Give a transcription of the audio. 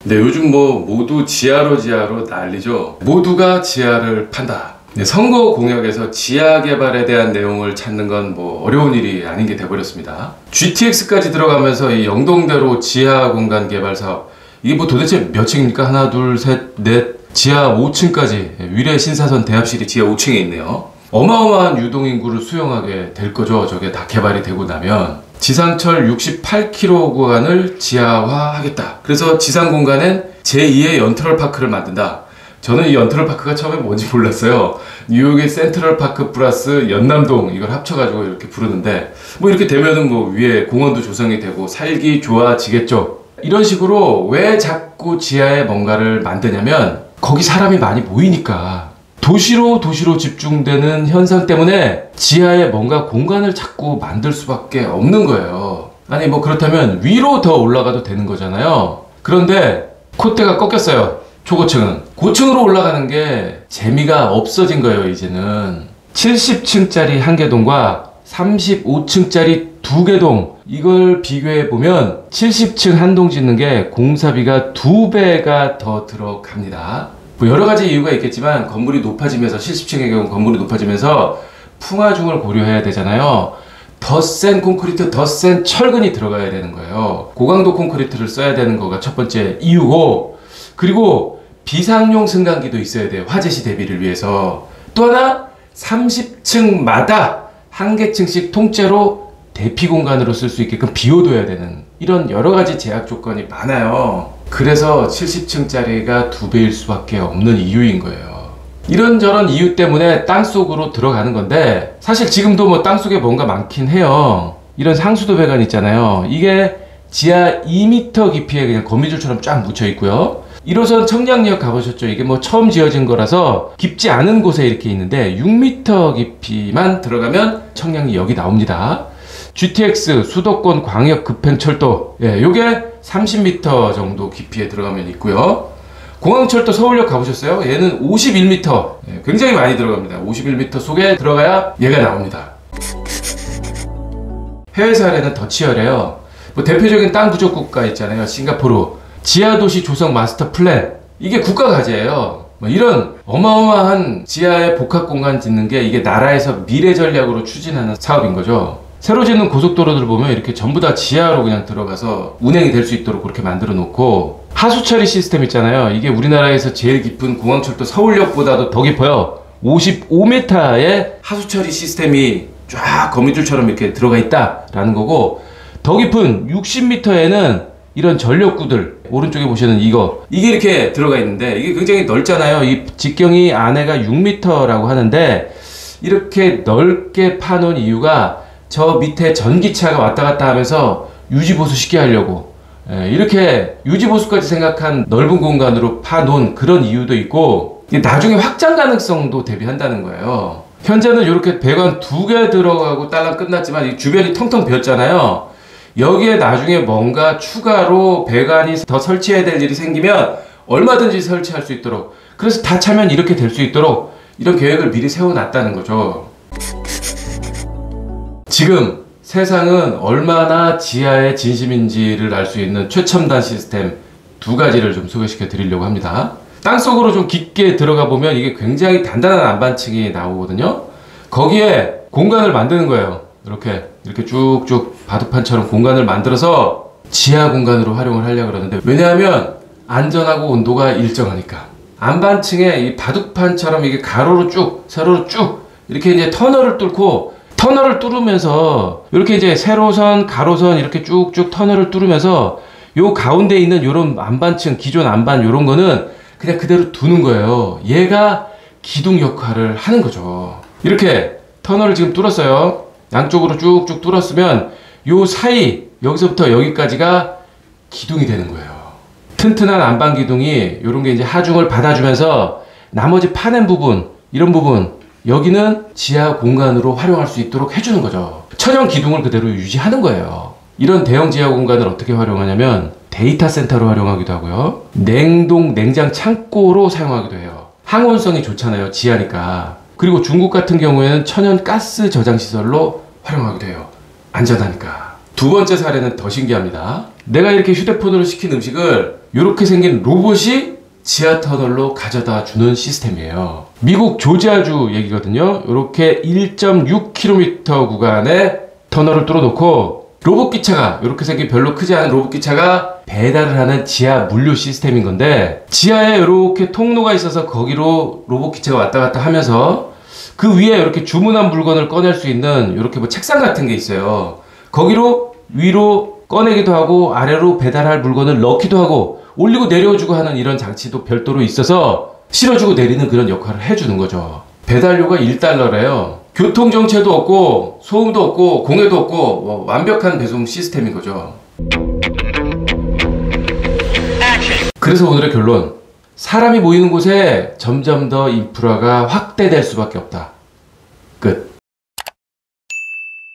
네, 요즘 뭐 모두 지하로 난리죠. 모두가 지하를 판다. 네, 선거 공약에서 지하 개발에 대한 내용을 찾는 건 뭐 어려운 일이 아닌 게 돼버렸습니다. GTX까지 들어가면서 이 영동대로 지하 공간 개발 사업, 이게 뭐 도대체 몇 층입니까? 하나, 둘, 셋, 넷, 지하 5층까지 위례 신사선 대합실이 지하 5층에 있네요. 어마어마한 유동인구를 수용하게 될 거죠. 저게 다 개발이 되고 나면. 지상철 68km 구간을 지하화하겠다. 그래서 지상 공간엔 제2의 연트럴파크를 만든다. 저는 이 연트럴파크가 처음에 뭔지 몰랐어요. 뉴욕의 센트럴파크 플러스 연남동, 이걸 합쳐가지고 이렇게 부르는데, 뭐 이렇게 되면은 뭐 위에 공원도 조성이 되고 살기 좋아지겠죠. 이런 식으로 왜 자꾸 지하에 뭔가를 만드냐면, 거기 사람이 많이 모이니까. 도시로 집중되는 현상 때문에 지하에 뭔가 공간을 자꾸 만들 수밖에 없는 거예요. 아니 뭐 그렇다면 위로 더 올라가도 되는 거잖아요. 그런데 콧대가 꺾였어요. 초고층은. 고층으로 올라가는 게 재미가 없어진 거예요. 이제는 70층짜리 한 개 동과 35층짜리 두 개 동, 이걸 비교해 보면 70층 한 동 짓는 게 공사비가 2배가 더 들어갑니다. 뭐 여러 가지 이유가 있겠지만, 건물이 높아지면서, 70층의 경우 건물이 높아지면서 풍화중을 고려해야 되잖아요. 더 센 콘크리트, 더 센 철근이 들어가야 되는 거예요. 고강도 콘크리트를 써야 되는 거가 첫 번째 이유고, 그리고 비상용 승강기도 있어야 돼요. 화재시 대비를 위해서. 또 하나, 30층마다 한 개 층씩 통째로 대피 공간으로 쓸 수 있게끔 비워둬야 되는, 이런 여러 가지 제약 조건이 많아요. 그래서 70층짜리가 2배일 수밖에 없는 이유인 거예요. 이런저런 이유 때문에 땅속으로 들어가는 건데, 사실 지금도 뭐 땅속에 뭔가 많긴 해요. 이런 상수도 배관 있잖아요. 이게 지하 2m 깊이에 그냥 거미줄처럼 쫙 묻혀 있고요. 1호선 청량리역 가보셨죠? 이게 뭐 처음 지어진 거라서 깊지 않은 곳에 이렇게 있는데, 6m 깊이만 들어가면 청량리역이 나옵니다. GTX 수도권 광역 급행철도, 예, 요게 30m 정도 깊이에 들어가면 있고요. 공항철도 서울역 가보셨어요? 얘는 51m, 예, 굉장히 많이 들어갑니다. 51m 속에 들어가야 얘가 나옵니다. 해외 사례는 더 치열해요. 뭐 대표적인 땅 부족 국가 있잖아요. 싱가포르 지하도시 조성 마스터 플랜, 이게 국가 과제예요. 뭐 이런 어마어마한 지하의 복합 공간 짓는 게, 이게 나라에서 미래 전략으로 추진하는 사업인 거죠. 새로 짓는 고속도로들 보면 이렇게 전부 다 지하로 그냥 들어가서 운행이 될 수 있도록 그렇게 만들어 놓고, 하수 처리 시스템 있잖아요. 이게 우리나라에서 제일 깊은 공항철도 서울역보다도 더 깊어요. 55m의 하수 처리 시스템이 쫙 거미줄처럼 이렇게 들어가 있다라는 거고, 더 깊은 60m에는 이런 전력구들, 오른쪽에 보시는 이게 이렇게 들어가 있는데, 이게 굉장히 넓잖아요. 이 직경이 안에가 6m라고 하는데, 이렇게 넓게 파놓은 이유가 저 밑에 전기차가 왔다 갔다 하면서 유지보수 쉽게 하려고, 이렇게 유지보수까지 생각한 넓은 공간으로 파놓은 그런 이유도 있고, 나중에 확장 가능성도 대비한다는 거예요. 현재는 이렇게 배관 2개 들어가고 딸랑 끝났지만, 이 주변이 텅텅 비었잖아요. 여기에 나중에 뭔가 추가로 배관이 더 설치해야 될 일이 생기면 얼마든지 설치할 수 있도록, 그래서 다 차면 이렇게 될 수 있도록 이런 계획을 미리 세워놨다는 거죠. 지금 세상은 얼마나 지하의 진심인지를 알 수 있는 최첨단 시스템 2가지를 좀 소개시켜 드리려고 합니다. 땅속으로 좀 깊게 들어가 보면 이게 굉장히 단단한 안반층이 나오거든요. 거기에 공간을 만드는 거예요. 이렇게 쭉쭉 바둑판처럼 공간을 만들어서 지하 공간으로 활용을 하려고 그러는데, 왜냐하면 안전하고 온도가 일정하니까. 안반층에 이 바둑판처럼 이게 가로로 쭉, 세로로 쭉 이렇게 이제 터널을 뚫으면서 이렇게 이제 세로선, 가로선 이렇게 쭉쭉 터널을 뚫으면서 요 가운데 있는 요런 안반층, 기존 안반 요런 거는 그냥 그대로 두는 거예요. 얘가 기둥 역할을 하는 거죠. 이렇게 터널을 지금 뚫었어요. 양쪽으로 쭉쭉 뚫었으면 요 사이, 여기서부터 여기까지가 기둥이 되는 거예요. 튼튼한 안반 기둥이 요런 게 이제 하중을 받아주면서 나머지 파낸 부분, 이런 부분, 여기는 지하 공간으로 활용할 수 있도록 해주는 거죠. 천연 기둥을 그대로 유지하는 거예요. 이런 대형 지하 공간을 어떻게 활용하냐면 데이터 센터로 활용하기도 하고요. 냉동, 냉장 창고로 사용하기도 해요. 항온성이 좋잖아요. 지하니까. 그리고 중국 같은 경우에는 천연 가스 저장 시설로 활용하기도 해요. 안전하니까. 두 번째 사례는 더 신기합니다. 내가 이렇게 휴대폰으로 시킨 음식을 이렇게 생긴 로봇이 지하 터널로 가져다 주는 시스템이에요. 미국 조지아주 얘기거든요. 이렇게 1.6km 구간에 터널을 뚫어놓고 로봇 기차가, 이렇게 생긴 별로 크지 않은 로봇 기차가 배달을 하는 지하 물류 시스템인 건데, 지하에 이렇게 통로가 있어서 거기로 로봇 기차가 왔다 갔다 하면서 그 위에 이렇게 주문한 물건을 꺼낼 수 있는 이렇게 뭐 책상 같은 게 있어요. 거기로 위로 꺼내기도 하고 아래로 배달할 물건을 넣기도 하고 올리고 내려주고 하는 이런 장치도 별도로 있어서 실어주고 내리는 그런 역할을 해주는 거죠. 배달료가 1달러래요. 교통정체도 없고 소음도 없고 공해도 없고 뭐 완벽한 배송 시스템인 거죠. 그래서 오늘의 결론, 사람이 모이는 곳에 점점 더 인프라가 확대될 수밖에 없다.